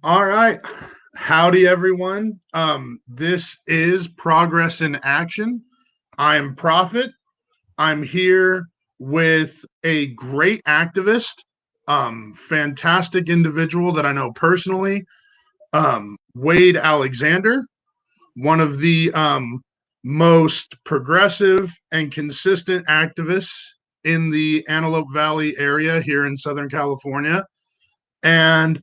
All right. Howdy, everyone. This is Progress in Action. I am Prophet. I'm here with a great activist, fantastic individual that I know personally, Wade Alexander, one of the most progressive and consistent activists in the Antelope Valley area here in Southern California. And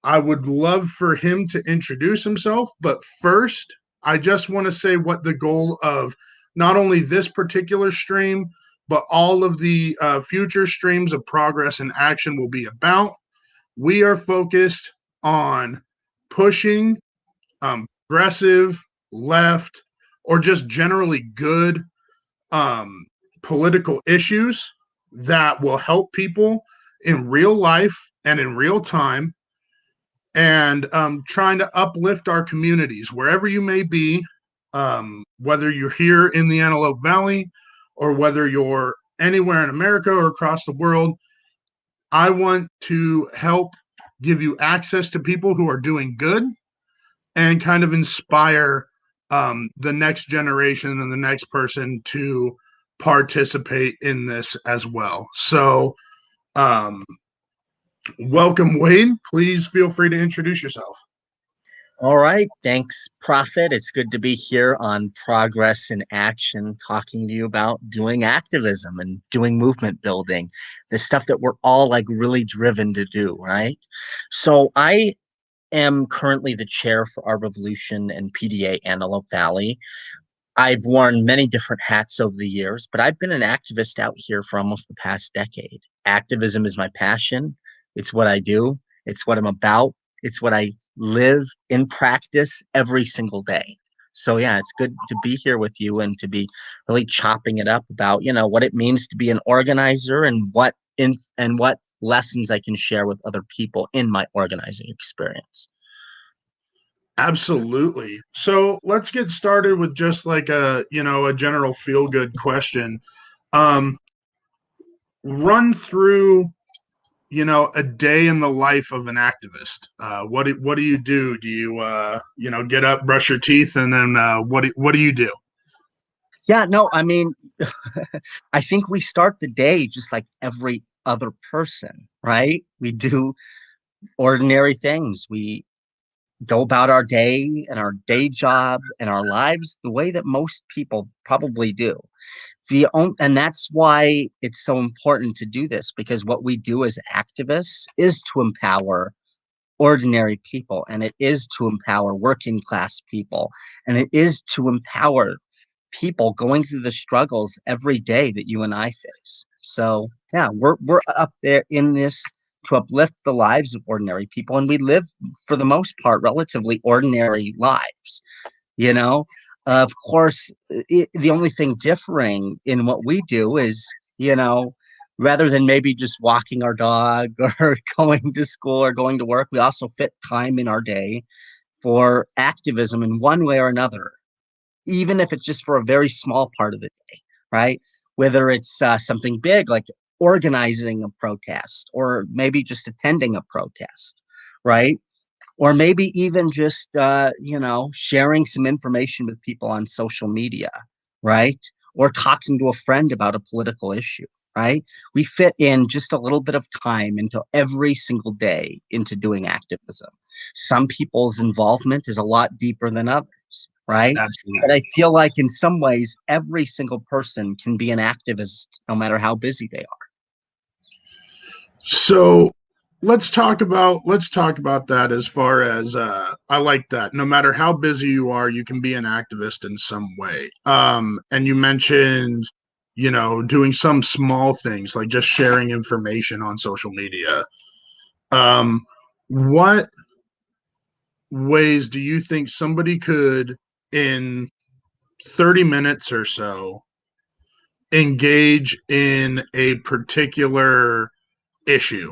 I would love for him to introduce himself. But first, I just want to say what the goal of not only this particular stream, but all of the future streams of Progress and Action will be about. We are focused on pushing progressive, left, or just generally good um, political issues that will help people in real life and in real time, and trying to uplift our communities wherever you may be, whether you're here in the Antelope Valley or whether you're anywhere in America or across the world. I want to help give you access to people who are doing good and kind of inspire the next generation and the next person to participate in this as well. So, um, welcome, Wade. Please feel free to introduce yourself. All right. Thanks, Prophet. It's good to be here on Progress in Action, talking to you about doing activism and doing movement building, the stuff that we're all like really driven to do, right? So I am currently the chair for our revolution and PDA Antelope Valley. I've worn many different hats over the years, but I've been an activist out here for almost the past decade. Activism is my passion. It's what I do. It's what I'm about. It's what I live in practice every single day. So yeah, it's good to be here with you and to be really chopping it up about, what it means to be an organizer and what lessons I can share with other people in my organizing experience. Absolutely. So let's get started with just like a general feel good question. Um, Run through a day in the life of an activist. What do you do? Do you get up, brush your teeth, and then what do you do? Yeah, no, I mean, I think we start the day just like every other person, right? We do ordinary things. We go about our day and our day job and our lives the way that most people probably do. And that's why it's so important to do this, because what we do as activists is to empower ordinary people, and it is to empower working class people, and it is to empower people going through the struggles every day that you and I face. So yeah, we're up there in this to uplift the lives of ordinary people, and we live for the most part relatively ordinary lives. You know, of course, the only thing differing in what we do is, you know, rather than maybe just walking our dog or going to school or going to work, we also fit time in our day for activism in one way or another, even if it's just for a very small part of the day, right? Whether it's something big like organizing a protest or maybe just attending a protest, right? Or maybe even just, sharing some information with people on social media, right? Or talking to a friend about a political issue, right? We fit in just a little bit of time into every single day into doing activism. Some people's involvement is a lot deeper than others, right? But I Absolutely. feel like in some ways, every single person can be an activist no matter how busy they are. So let's talk about that. As far as I like that. No matter how busy you are, you can be an activist in some way. And you mentioned doing some small things like just sharing information on social media. What ways do you think somebody could, in 30 minutes or so, engage in a particular issue?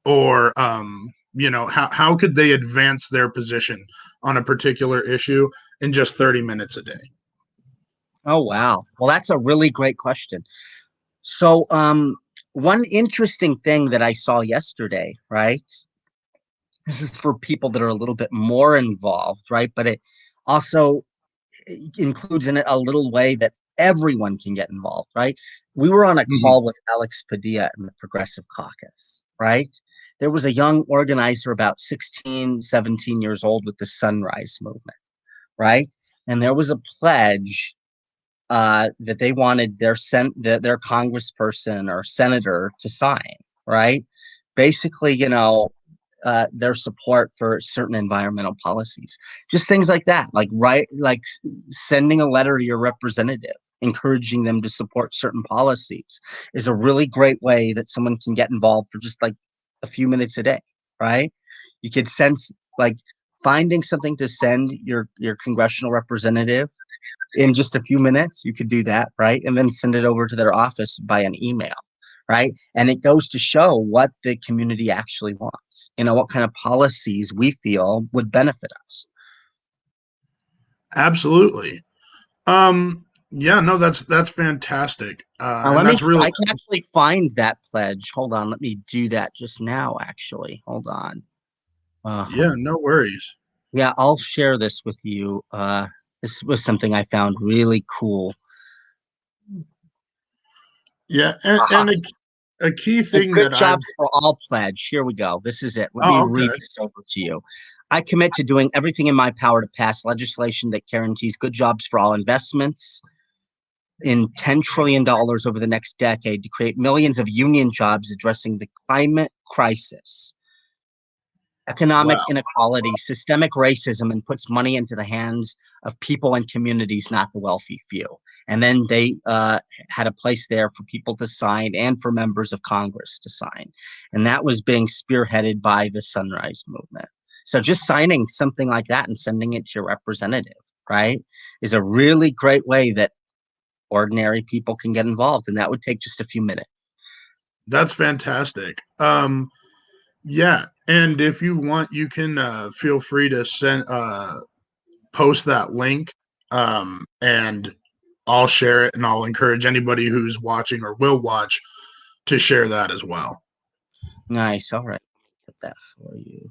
Or how could they advance their position on a particular issue in just 30 minutes a day? Oh, wow. Well, that's a really great question. So, one interesting thing that I saw yesterday, right, This is for people that are a little bit more involved, right? But it also includes in it a little way that everyone can get involved, right? We were on a Mhm. call with Alex Padilla in the Progressive Caucus, right? There was a young organizer about 16, 17 years old with the Sunrise Movement, right? And there was a pledge that they wanted their congressperson or senator to sign, right? Basically, their support for certain environmental policies, just things like that, like sending a letter to your representative encouraging them to support certain policies is a really great way that someone can get involved for just like a few minutes a day, right? You could sense like finding something to send your congressional representative in just a few minutes. You could do that, right? And then send it over to their office by an email, right? And it goes to show what the community actually wants, what kind of policies we feel would benefit us. Absolutely. Yeah, no, that's fantastic. Now, And that's really I can actually find that pledge. Hold on, let me do that just now, actually. Hold on. Uh-huh. yeah, no worries. Yeah, I'll share this with you. This was something I found really cool. Yeah, Aha. and a key A thing good that I've jobs for all pledge. Here we go. This is it. Let me oh, read okay. this over to you. I commit to doing everything in my power to pass legislation that guarantees good jobs for all investments in $10 trillion over the next decade to create millions of union jobs addressing the climate crisis, economic Wow. inequality, systemic racism, and puts money into the hands of people and communities, not the wealthy few. And then they had a place there for people to sign and for members of Congress to sign. And that was being spearheaded by the Sunrise Movement. So just signing something like that and sending it to your representative, right, is a really great way that ordinary people can get involved. And that would take just a few minutes. That's fantastic. Yeah, and if you want, you can feel free to send post that link, and I'll share it, and I'll encourage anybody who's watching or will watch to share that as well. Nice. All right. Get that for you.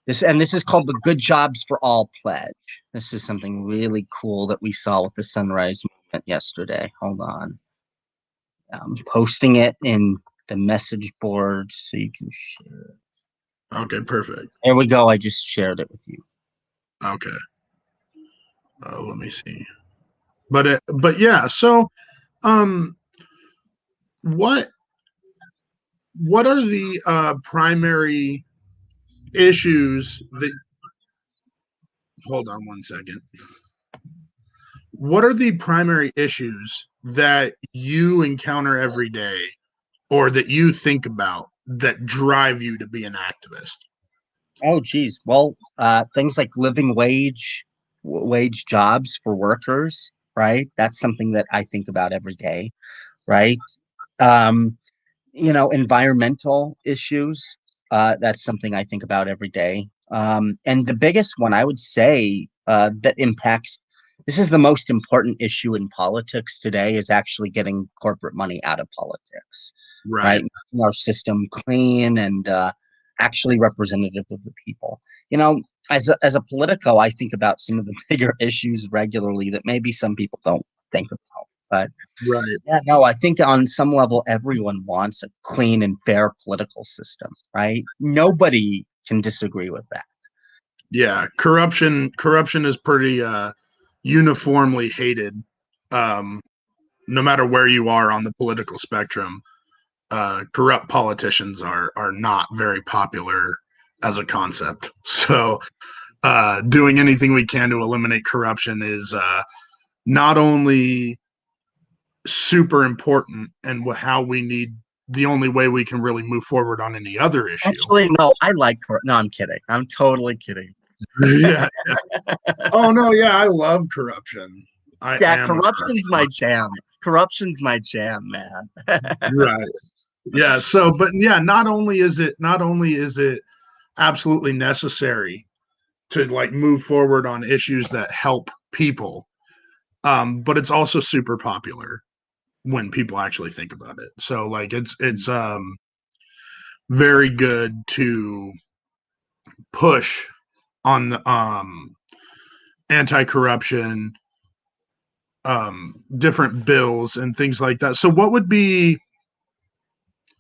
This is called the Good Jobs for All pledge. This is something really cool that we saw with the Sunrise Movement yesterday. Hold on. I'm posting it in the message board so you can share it. Okay, perfect. There we go. I just shared it with you. Okay, let me see. But yeah. So, um, what what are the primary issues that? Hold on one second. What are the primary issues that you encounter every day or that you think about that drive you to be an activist? Oh, geez. Well, things like living wage jobs for workers, right? That's something that I think about every day, right? Um, environmental issues. That's something I think about every day. And the biggest one I would say that impacts this is the most important issue in politics today is actually getting corporate money out of politics, Right. right? Making our system clean and actually representative of the people. As a politico, I think about some of the bigger issues regularly that maybe some people don't think about. But Right. yeah, no, I think on some level, everyone wants a clean and fair political system, right? Nobody can disagree with that. Yeah. Corruption is pretty uniformly hated. Um, no matter where you are on the political spectrum, corrupt politicians are not very popular as a concept. So doing anything we can to eliminate corruption is not only super important and how we need the only way we can really move forward on any other issue. Actually, no, I like no, I'm kidding. I'm totally kidding. Yeah. Oh no, yeah, I love corruption. I Yeah, am a corruption. Corruption's my jam, man. Right. Yeah. So, but yeah, not only is it absolutely necessary to like move forward on issues that help people, but it's also super popular when people actually think about it. So like it's very good to push on the anti-corruption, different bills and things like that. So what would be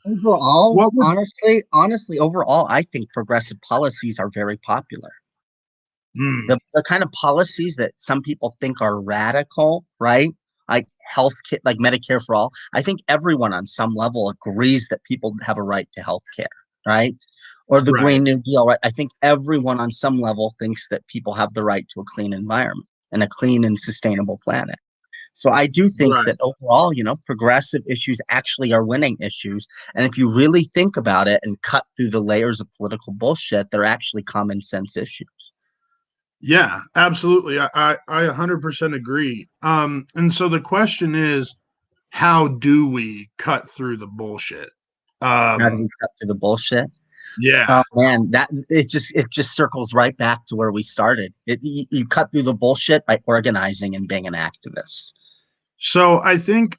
Overall, what would honestly, overall, I think progressive policies are very popular. hmm, The kind of policies that some people think are radical, right? Like health care, like Medicare for all. I think everyone on some level agrees that people have a right to health care, right? Or the right? Green New Deal, right? I think everyone on some level thinks that people have the right to a clean environment and a clean and sustainable planet. So I do think Right. that overall, progressive issues actually are winning issues. And if you really think about it and cut through the layers of political bullshit, they're actually common sense issues. Yeah, absolutely. I 100% agree. And so the question is, how do we cut through the bullshit? How do Um, we cut through the bullshit? yeah. Oh man, that it just circles right back to where we started. You cut through the bullshit by organizing and being an activist. So I think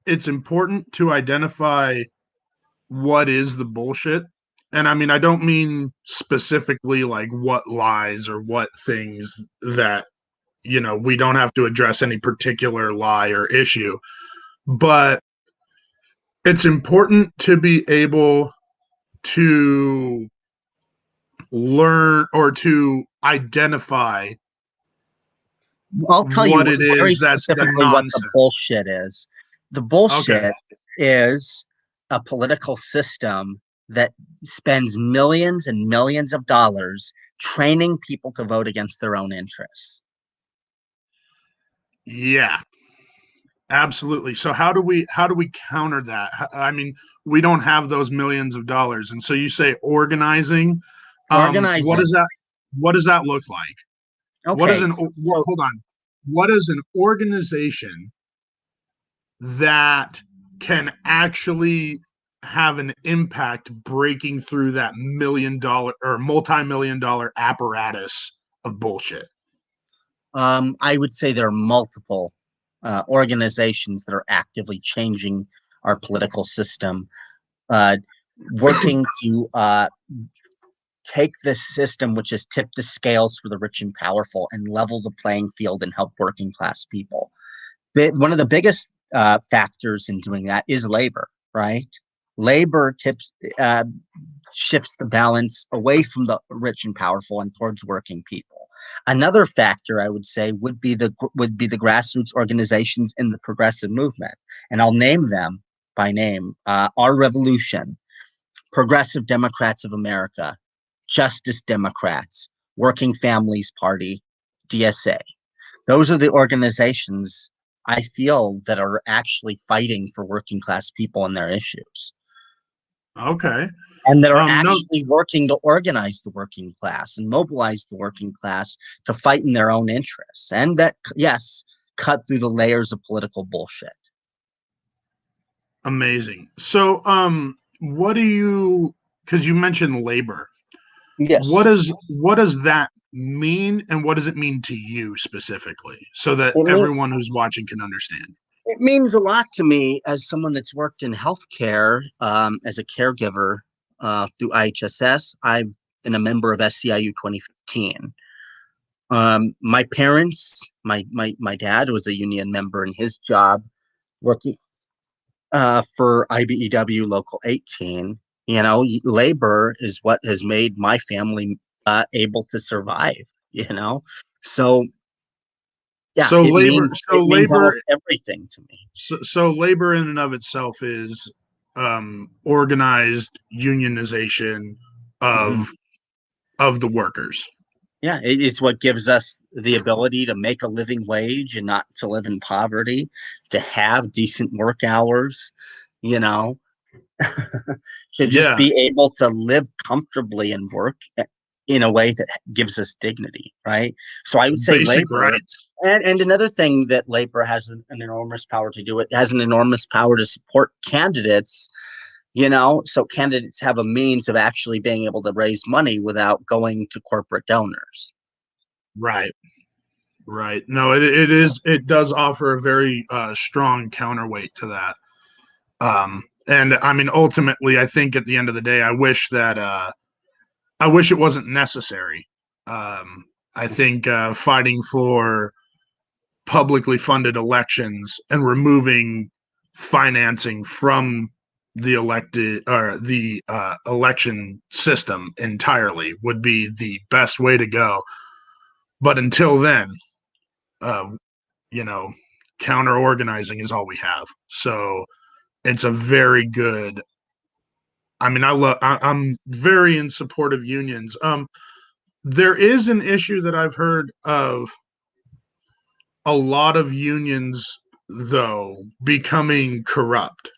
it's important to identify what is the bullshit. And I mean, I don't mean specifically like what lies or what things that, we don't have to address any particular lie or issue, but it's important to be able to learn or to identify I'll tell you what it very is that's the specifically what the nonsense. bullshit is. The Okay. bullshit is a political system that spends millions and millions of dollars training people to vote against their own interests. Yeah, absolutely. So how do we counter that? I mean, we don't have those millions of dollars. And so you say organizing. What Organizing. does that look like? What is Okay. So hold on. What is an organization that can actually have an impact breaking through that $1 million or multi-million dollar apparatus of bullshit? I would say there are multiple organizations that are actively changing our political system, uh, working to take this system, which has tipped the scales for the rich and powerful, and level the playing field and help working class people. One of the biggest factors in doing that is labor, right? Labor uh, shifts the balance away from the rich and powerful and towards working people. Another factor I would say would be the grassroots organizations in the progressive movement, and I'll name them by name: Our Revolution, Progressive Democrats of America, Justice Democrats, Working Families Party, DSA. Those are the organizations I feel that are actually fighting for working class people and their issues, Okay. and that are No, actually working to organize the working class and mobilize the working class to fight in their own interests. And that, yes, cut through the layers of political bullshit. amazing. So, what do you, because you mentioned labor, what Yes. does that mean, and what does it mean to you specifically, so that It means everyone who's watching can understand? It means a lot to me as someone that's worked in healthcare, as a caregiver through IHSS. I've been a member of SCIU 2015. My parents, my dad was a union member in his job working for IBEW Local 18. Labor is what has made my family able to survive. You know, so yeah, So it labor, means so it means labor, almost everything to me. so labor in and of itself is organized unionization Mhm. of the workers. Yeah, it's what gives us the ability to make a living wage and not to live in poverty, to have decent work hours, you know, to just Yeah, be able to live comfortably and work in a way that gives us dignity, right? So I would say basic labor. rights. And another thing that labor has an enormous power to do, it has an enormous power to support candidates, so candidates have a means of actually being able to raise money without going to corporate donors. Right. Right. No, it does offer a very strong counterweight to that. And I mean, ultimately, I think at the end of the day, I wish that I wish it wasn't necessary. I think fighting for publicly funded elections and removing financing from the elected or the election system entirely would be the best way to go. But until then, uh, you know, counter organizing is all we have. So it's a very good. I mean, I'm very in support of unions. There is an issue that I've heard of a lot of unions, though, becoming corrupt.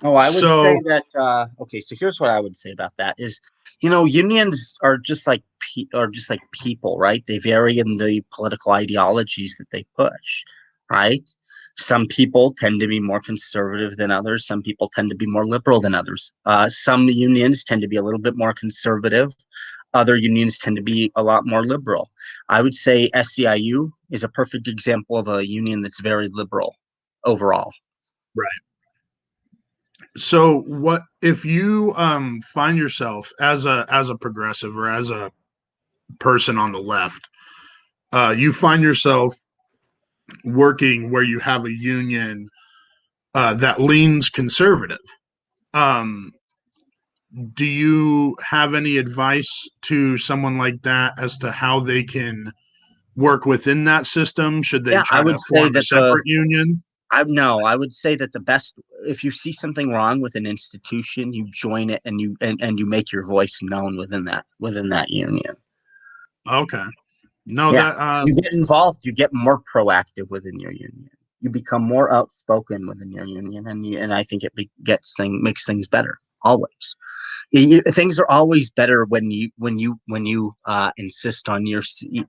Oh, I would say So, that okay, so here's what I would say about that is, unions are just like people, right? They vary in the political ideologies that they push, right? Some people tend to be more conservative than others. Some people tend to be more liberal than others. Some unions tend to be a little bit more conservative. Other unions tend to be a lot more liberal. I would say SEIU is a perfect example of a union that's very liberal overall. right. So, what if you find yourself as a progressive or as a person on the left, you find yourself working where you have a union that leans conservative. Um, do you have any advice to someone like that as to how they can work within that system? Should they Yeah, I try would to say form a that separate union? I would say that the best, if you see something wrong with an institution, you join it and you make your voice known within that union. Okay. No, Yeah, that you get involved, you get more proactive within your union. You become more outspoken within your union, and I think it makes things better always. Things are always better when you insist on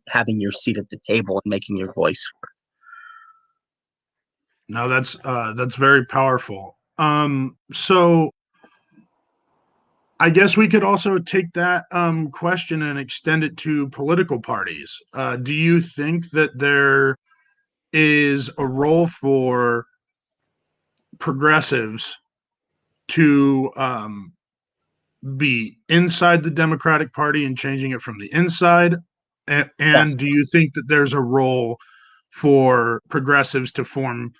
having your seat at the table and making your voice. no, that's very powerful. So I guess we could also take that question and extend it to political parties. Do you think that there is a role for progressives to be inside the Democratic Party and changing it from the inside? Yes. And do you think that there's a role for progressives to form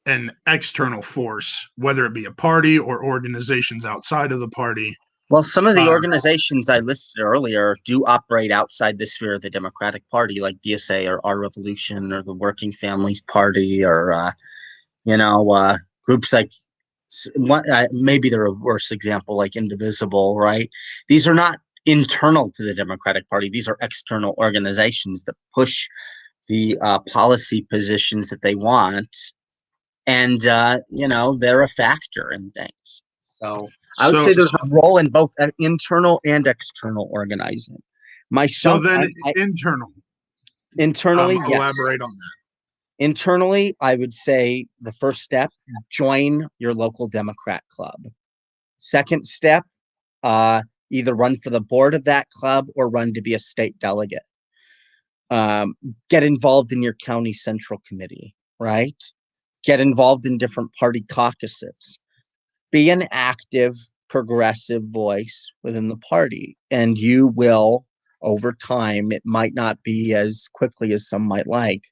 an external force, whether it be a party or organizations outside of the party? Well, some of the Uh, organizations I listed earlier do operate outside the sphere of the Democratic Party, like DSA or Our Revolution or the Working Families Party, or groups like maybe they're a worse example, like Indivisible, right? These are not internal to the Democratic Party. These are external organizations that push the policy positions that they want, and they're a factor in things. So I would so say there's a role in both internal and external organizing. so Myself, then I internal. internally, yes. Elaborate on that. Internally, I would say the first step: join your local Democrat club. Second step, uh, either run for the board of that club or run to be a state delegate. Um, get involved in your county central committee, right? Get involved in different party caucuses. Be an active, progressive voice within the party, and you will, over time, it might not be as quickly as some might like,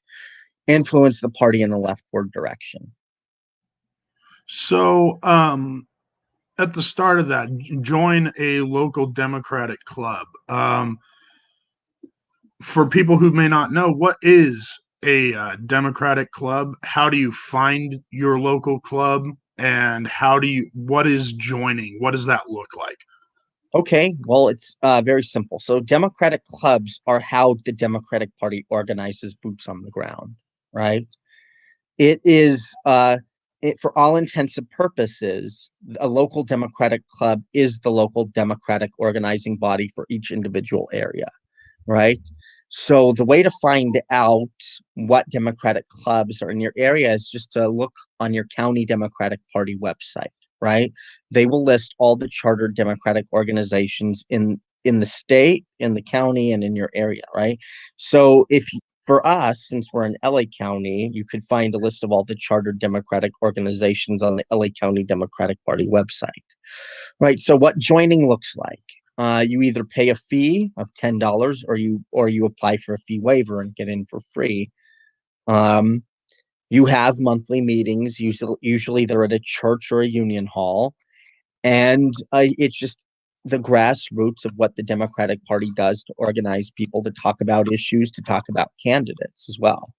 influence the party in the leftward direction. So at the start of that, join a local Democratic club. For people who may not know, what is a Democratic club? How do you find your local club? And what is joining? What does that look like? Okay, well, it's very simple. So, Democratic clubs are how the Democratic Party organizes boots on the ground, right? It is, for all intents and purposes, a local Democratic club is the local Democratic organizing body for each individual area, right? So the way to find out what Democratic clubs are in your area is just to look on your county Democratic Party website, right? They will list all the chartered Democratic organizations in the state, in the county, and in your area, right? So if for us, since we're in LA County, you could find a list of all the chartered Democratic organizations on the LA County Democratic Party website, right? So what joining looks like. You either pay a fee of $10 or you apply for a fee waiver and get in for free. Um, you have monthly meetings. Usually they're at a church or a union hall, and it's just the grassroots of what the Democratic Party does to organize people to talk about issues, to talk about candidates as well.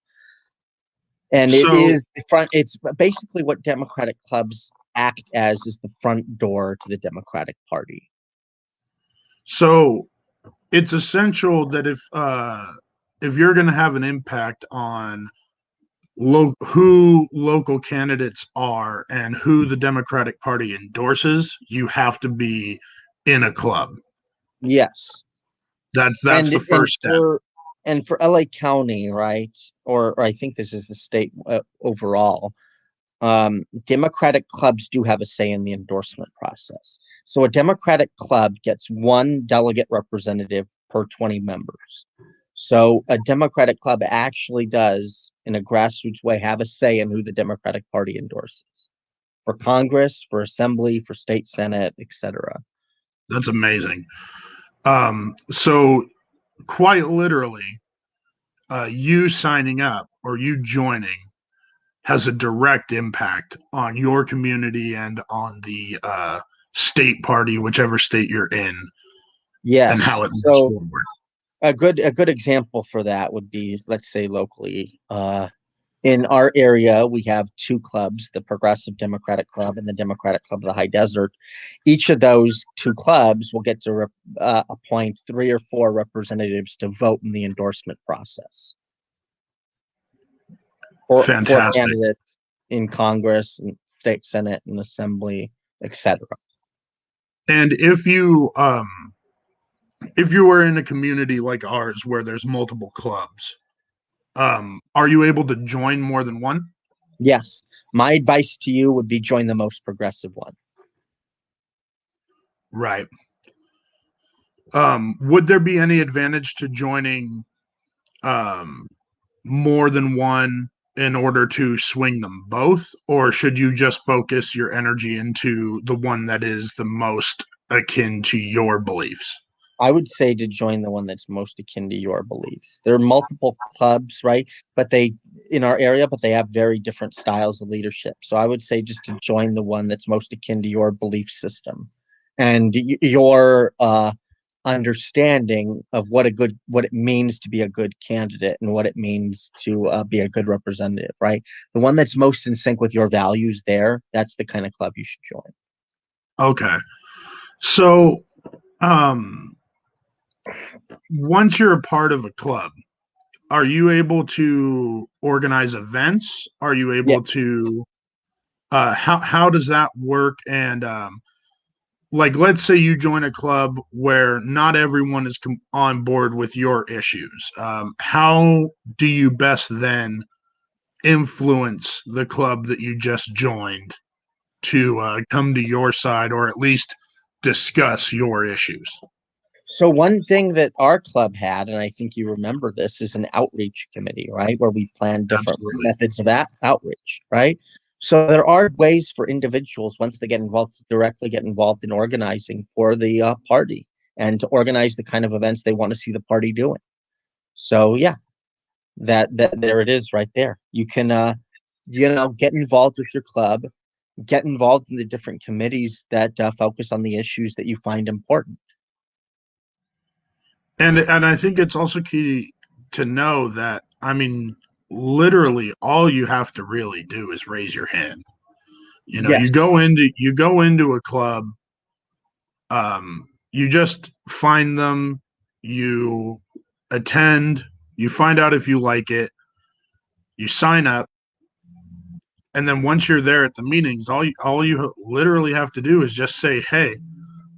And it So, is the front. It's basically what Democratic clubs act as is the front door to the Democratic Party. so it's essential that if you're going to have an impact on who local candidates are and who the Democratic Party endorses, you have to be in a club. Yes, That's and the and first step. for LA County, right? Or I think this is the state overall. Democratic clubs do have a say in the endorsement process. So a Democratic club gets one delegate representative per 20 members. So a Democratic club actually does, in a grassroots way, have a say in who the Democratic Party endorses for Congress, for Assembly, for state Senate, etc. That's amazing. So quite literally, you signing up or you joining has a direct impact on your community and on the state party, whichever state you're in, and Yes. how it moves So forward. a good example for that would be, let's say locally, in our area, we have two clubs, the Progressive Democratic Club and the Democratic Club of the High Desert. Each of those two clubs will get to appoint 3 or 4 representatives to vote in the endorsement process for Fantastic. candidates in Congress and state Senate and Assembly, etc. And if you were in a community like ours where there's multiple clubs, are you able to join more than one? Yes, my advice to you would be join the most progressive one. Right. Would there be any advantage to joining um, more than one in order to swing them both, or should you just focus your energy into the one that is the most akin to your beliefs? I would say to join the one that's most akin to your beliefs. There are multiple clubs, right? But they in our area, but they have very different styles of leadership. So I would say just to join the one that's most akin to your belief system and your understanding of what it means to be a good candidate and what it means to be a good representative, right? The one that's most in sync with your values there, that's the kind of club you should join. Okay. So, um, once you're a part of a club, are you able to organize events? Are you Yeah. able to how does that work? And like, let's say you join a club where not everyone is on board with your issues. How do you best then influence the club that you just joined to come to your side or at least discuss your issues? So one thing that our club had, and I think you remember this, is an outreach committee, right? Where we plan different Absolutely. methods of outreach, right? So there are ways for individuals, once they get involved, to directly get involved in organizing for the party and to organize the kind of events they want to see the party doing. So yeah, that there it is right there. You can get involved with your club, get involved in the different committees that focus on the issues that you find important. And I think it's also key to know that, I mean, literally all you have to really do is raise your hand. You know, Yes. you go into a club, you just find them, you attend, you find out if you like it, you sign up, and then once you're there at the meetings, all you literally have to do is just say, "Hey,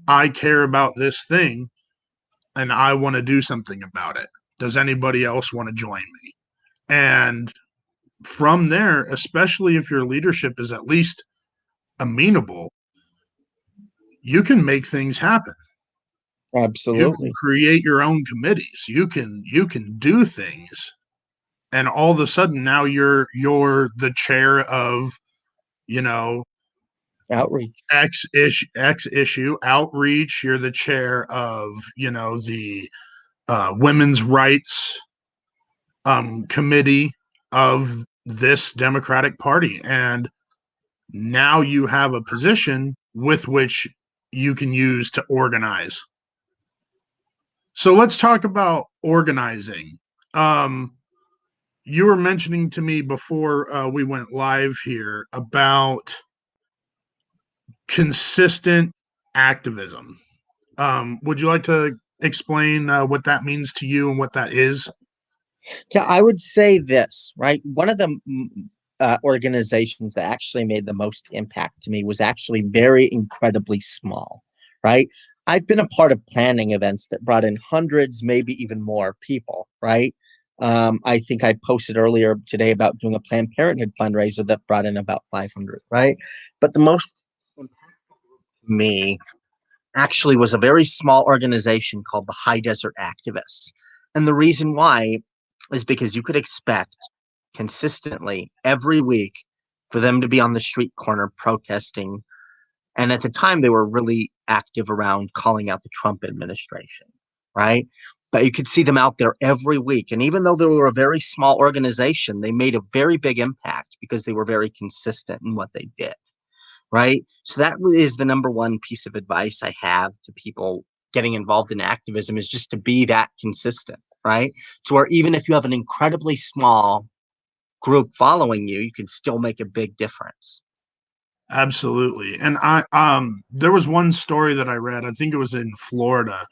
I care about this thing and I want to do something about it. Does anybody else want to join me?" And from there, especially if your leadership is at least amenable, you can make things happen. You can Absolutely. create your own committees. You can do things, and all of a sudden now you're the chair of, you know, Outreach. X issue outreach. You're the chair of, the women's rights committee of this Democratic Party, and now you have a position with which you can use to organize. So let's talk about organizing. Um, you were mentioning to me before we went live here about consistent activism. Would you like to explain what that means to you and what that is? Yeah, I would say this, right? One of the organizations that actually made the most impact to me was actually very incredibly small, right? I've been a part of planning events that brought in hundreds, maybe even more people, right? I think I posted earlier today about doing a Planned Parenthood fundraiser that brought in about 500, right? But the most impactful group to me actually was a very small organization called the High Desert Activists. And the reason why is because you could expect consistently every week for them to be on the street corner protesting. And at the time, they were really active around calling out the Trump administration, right? But you could see them out there every week. And even though they were a very small organization, they made a very big impact because they were very consistent in what they did, right? So that is the number one piece of advice I have to people getting involved in activism, is just to be that consistent, right? To where even if you have an incredibly small group following you, you can still make a big difference. Absolutely. And there was one story that I read, I think it was in Florida,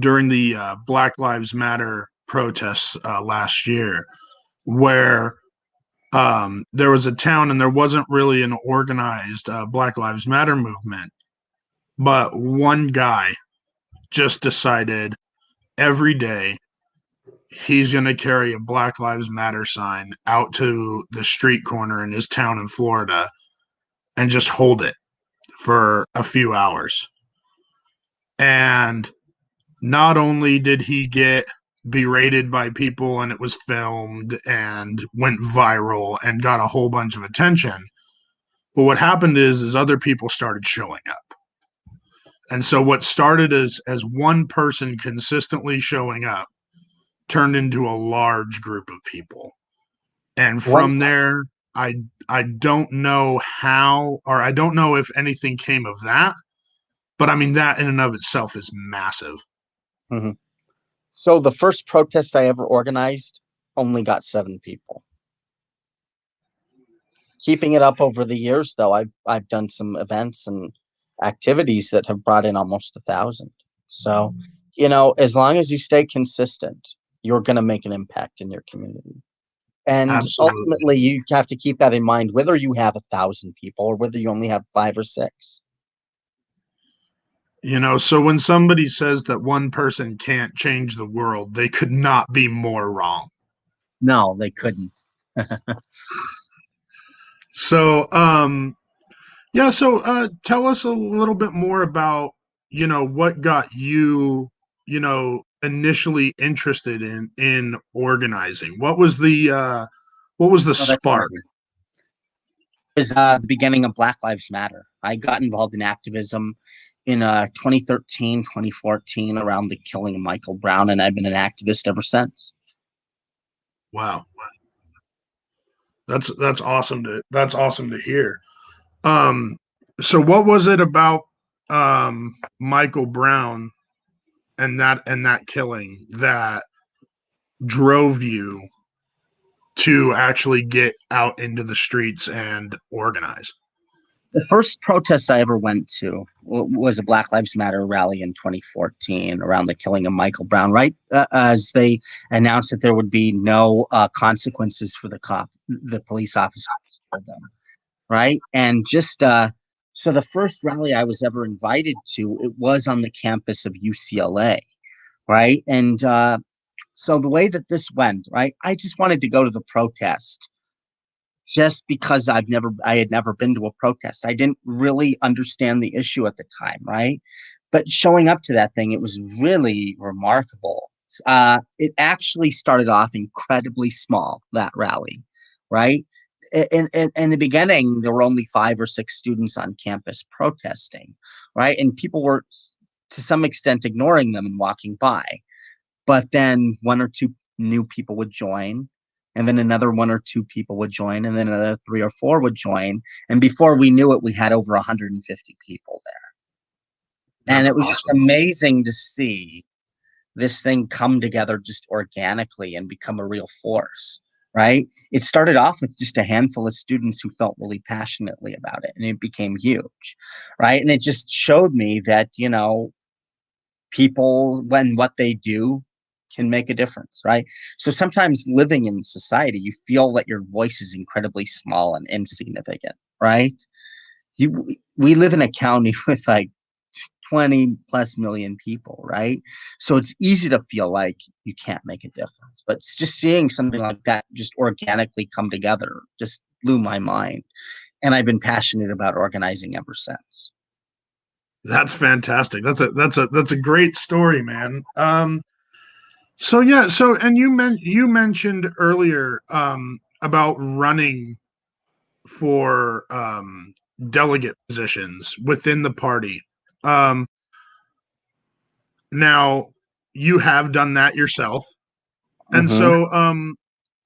during the Black Lives Matter protests last year, where there was a town and there wasn't really an organized Black Lives Matter movement, but one guy just decided every day he's going to carry a Black Lives Matter sign out to the street corner in his town in Florida and just hold it for a few hours. And not only did he get berated by people and it was filmed and went viral and got a whole bunch of attention, but what happened is other people started showing up. And so what started as one person consistently showing up turned into a large group of people. And One, from there, I I don't know how, or I don't know if anything came of that, but I mean that in and of itself is massive. Mhm. So the first protest I ever organized only got 7 people. Keeping it up over the years, though, I've done some events and activities that have brought in almost 1,000. So, as long as you stay consistent, you're going to make an impact in your community. And Absolutely. ultimately, you have to keep that in mind, whether you have 1,000 people or whether you only have 5 or 6. So when somebody says that one person can't change the world, they could not be more wrong. No, they couldn't. So, yeah, so tell us a little bit more about, what got you, initially interested in organizing. What was the Oh, that's spark? funny. It was the beginning of Black Lives Matter. I got involved in activism in 2013, 2014, around the killing of Michael Brown, and I've been an activist ever since. Wow. That's awesome to hear. Um so what was it about Michael Brown and that killing that drove you to actually get out into the streets and organize? The first protest I ever went to was a Black Lives Matter rally in 2014 around the killing of Michael Brown, right as they announced that there would be no consequences for the police officers for them, right? And just so the first rally I was ever invited to, it was on the campus of UCLA, right? And so the way that this went, right? I just wanted to go to the protest just because I had never been to a protest. I didn't really understand the issue at the time, right? But showing up to that thing, it was really remarkable. It actually started off incredibly small, that rally, right? in the beginning, there were only 5 or 6 students on campus protesting, right? And people were to some extent ignoring them and walking by. But then 1 or 2 new people would join, and then another 1 or 2 people would join, and then another 3 or 4 would join. And before we knew it, we had over 150 people there. And That's it was just awesome. amazing to see this thing come together just organically and become a real force, right? It started off with just a handful of students who felt really passionately about it, and it became huge, right? And it just showed me that, people, when what they do can make a difference, right? So sometimes living in society, you feel that your voice is incredibly small and insignificant, right? We live in a county with like 20 plus million people, right? So it's easy to feel like you can't make a difference. But it's just seeing something like that just organically come together just blew my mind. And I've been passionate about organizing ever since. That's fantastic. That's a great story, man. So yeah, and you mentioned earlier about running for delegate positions within the party. Um, Now you have done that yourself, and Mm-hmm. so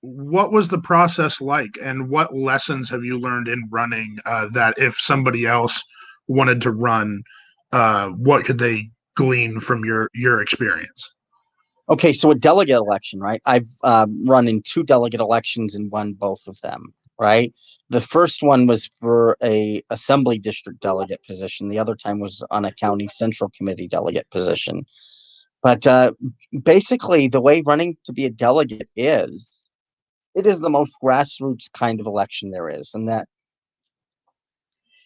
what was the process like, and what lessons have you learned in running that if somebody else wanted to run, what could they glean from your experience? Okay, so a delegate election, right? I've run in 2 delegate elections and won both of them, right? The first one was for a assembly district delegate position. The other time was on a county central committee delegate position. But basically, the way running to be a delegate is, it is the most grassroots kind of election there is, and that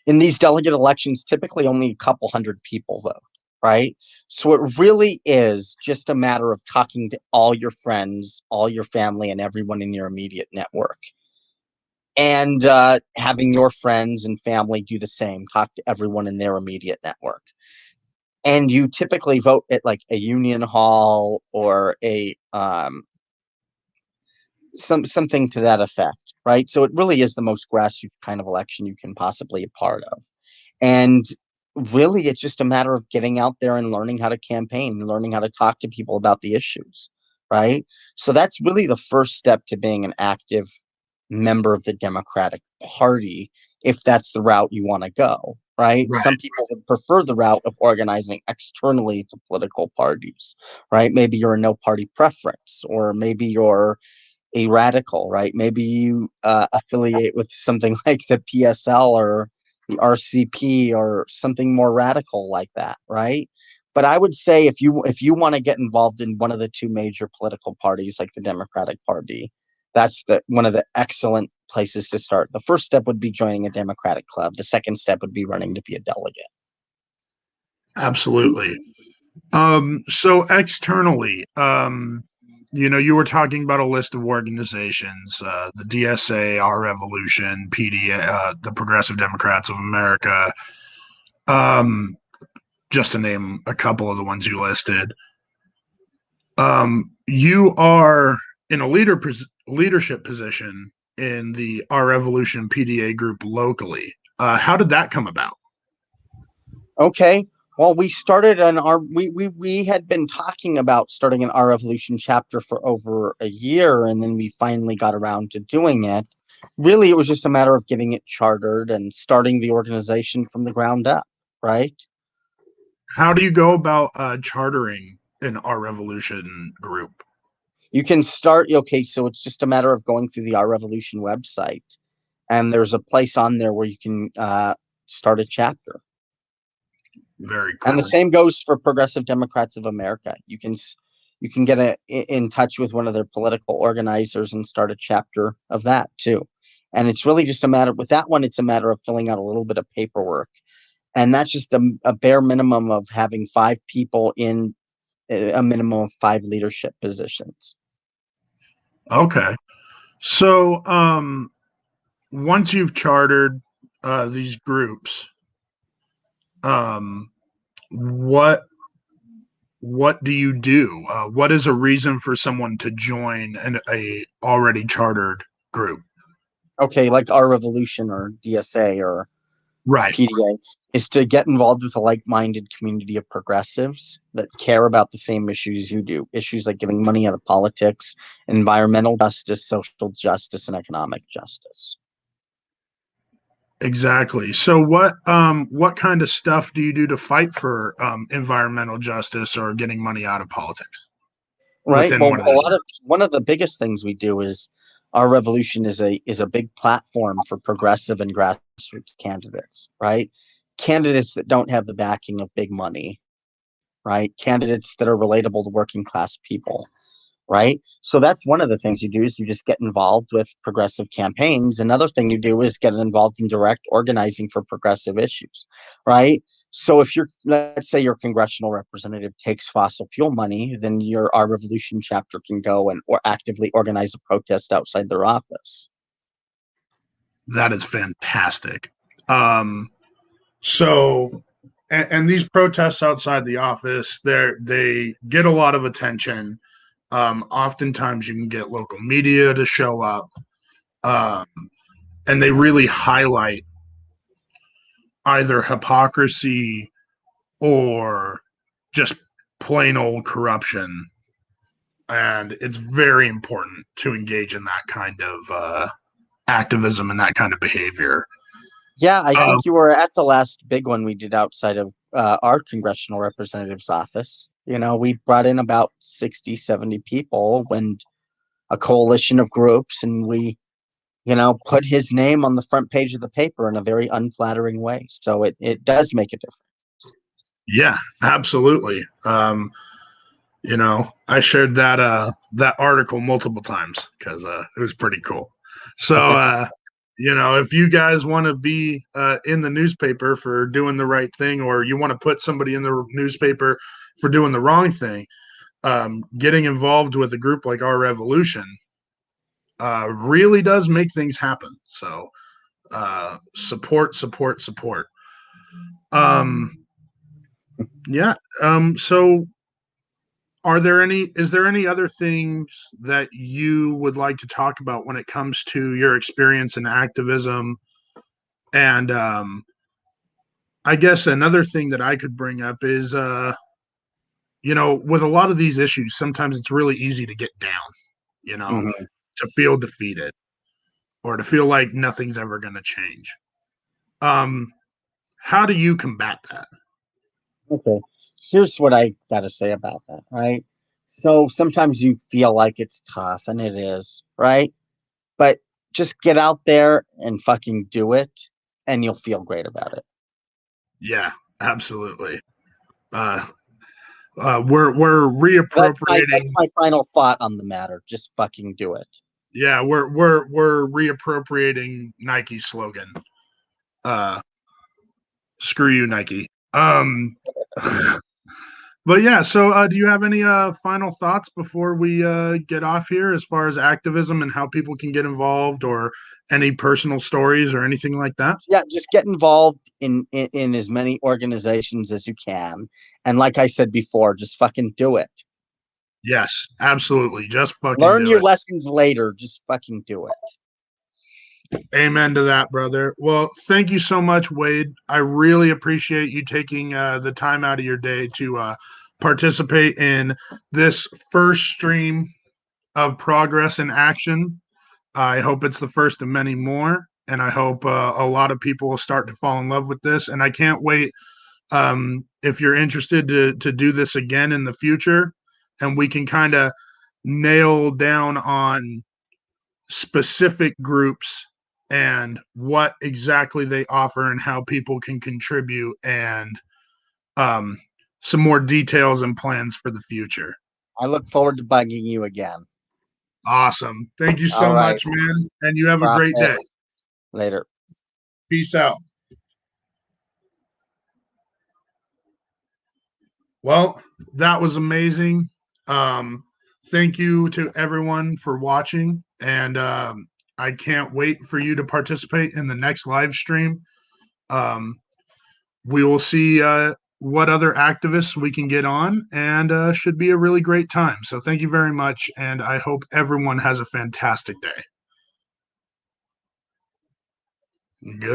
in these delegate elections, typically only a couple hundred people vote, right? So it really is just a matter of talking to all your friends, all your family, and everyone in your immediate network. And having your friends and family do the same, talk to everyone in their immediate network. And you typically vote at like a union hall or a something to that effect, right? So it really is the most grassroots kind of election you can possibly be a part of. And really, it's just a matter of getting out there and learning how to campaign, learning how to talk to people about the issues, right? So that's really the first step to being an active member of the Democratic Party, if that's the route you want to go, right? Right. Some people would prefer the route of organizing externally to political parties, right? Maybe you're a no party preference, or maybe you're a radical, right? Maybe you affiliate with something like the PSL or the RCP or something more radical like that, right? But I would say if you want to get involved in one of the 2 major political parties, like the Democratic Party, that's the one of the excellent places to start. The first step would be joining a Democratic club. The second step would be running to be a delegate. Absolutely. So externally, you were talking about a list of organizations, the DSA, Our Revolution, PD, the Progressive Democrats of America, um, just to name a couple of the ones you listed. You are in a leadership position in the Our Revolution PDA group locally. How did that come about? Okay. Well, we had been talking about starting an Our Revolution chapter for over a year, and then we finally got around to doing it. Really, it was just a matter of getting it chartered and starting the organization from the ground up, right? How do you go about chartering an Our Revolution group? You can start, okay, so it's just a matter of going through the Our Revolution website, and there's a place on there where you can start a chapter. Very And the cool. same goes for Progressive Democrats of America. You can get in touch with one of their political organizers and start a chapter of that too. And it's really just a matter with that one. It's a matter of filling out a little bit of paperwork, and that's just a bare minimum of having 5 people in a minimum of 5 leadership positions. Okay. So, once you've chartered these groups, um, what what do you do? What is a reason for someone to join a already chartered group? Okay, like our revolution or DSA or Right. PDA is to get involved with a like-minded community of progressives that care about the same issues you do. Issues like giving money out of politics, environmental justice, social justice, and economic justice. Exactly. So what kind of stuff do you do to fight for environmental justice or getting money out of politics Right. within Well, one of those groups? one of the biggest things we do is our revolution is a big platform for progressive and grassroots candidates, right? Candidates that don't have the backing of big money, right? Candidates that are relatable to working class people, right? So that's one of the things you do is you just get involved with progressive campaigns. Another thing you do is get involved in direct organizing for progressive issues, right? So if you're, let's say your congressional representative takes fossil fuel money, then your Our Revolution chapter can go and or actively organize a protest outside their office. That is fantastic. Um, so and these protests outside the office, they get a lot of attention. Oftentimes you can get local media to show up. Um, and they really highlight either hypocrisy or just plain old corruption. And it's very important to engage in that kind of activism and that kind of behavior. Yeah, I Um, think you were at the last big one we did outside of our congressional representative's office. You know, we brought in about 60, 70 people when a coalition of groups, and we, you know, put his name on the front page of the paper in a very unflattering way. So it does make a difference. yeah, absolutely. I shared that article multiple times because it was pretty cool. So if you guys want to be in the newspaper for doing the right thing, or you want to put somebody in the newspaper for doing the wrong thing, getting involved with a group like Our Revolution really does make things happen. So support, support, support. Um, yeah. So is there any other things that you would like to talk about when it comes to your experience in activism? And I guess another thing that I could bring up is, with a lot of these issues, sometimes it's really easy to get down, you know, Mhm. to feel defeated or to feel like nothing's ever going to change. Um, how do you combat that? Okay. Here's what I got to say about that, right? So sometimes you feel like it's tough, and it is, right? But just get out there and fucking do it, and you'll feel great about it. Yeah, absolutely. Uh, we're That's reappropriating. my final thought on the matter. Just fucking do it. Yeah, we're reappropriating Nike's slogan. Uh, Screw you, Nike. But yeah, so do you have any final thoughts before we get off here as far as activism and how people can get involved, or any personal stories or anything like that? Yeah, just get involved in as many organizations as you can. And like I said before, just fucking do it. Yes, absolutely. Just fucking Learn do your it. lessons later. Just fucking do it. Amen to that, brother. Well, thank you so much, Wade. I really appreciate you taking the time out of your day to participate in this first stream of Progress in Action. I hope it's the first of many more, and I hope a lot of people will start to fall in love with this. And I can't wait, if you're interested to do this again in the future, and we can kind of nail down on specific groups and what exactly they offer and how people can contribute, and um, some more details and plans for the future. I look forward to bugging you again. Awesome. Thank you All so right, much, man. And you have a great profit day. later. Peace out. Well, that was amazing. Um, thank you to everyone for watching. And I can't wait for you to participate in the next live stream. Um, we will see what other activists we can get on, and should be a really great time. So thank you very much. And I hope everyone has a fantastic day. Good.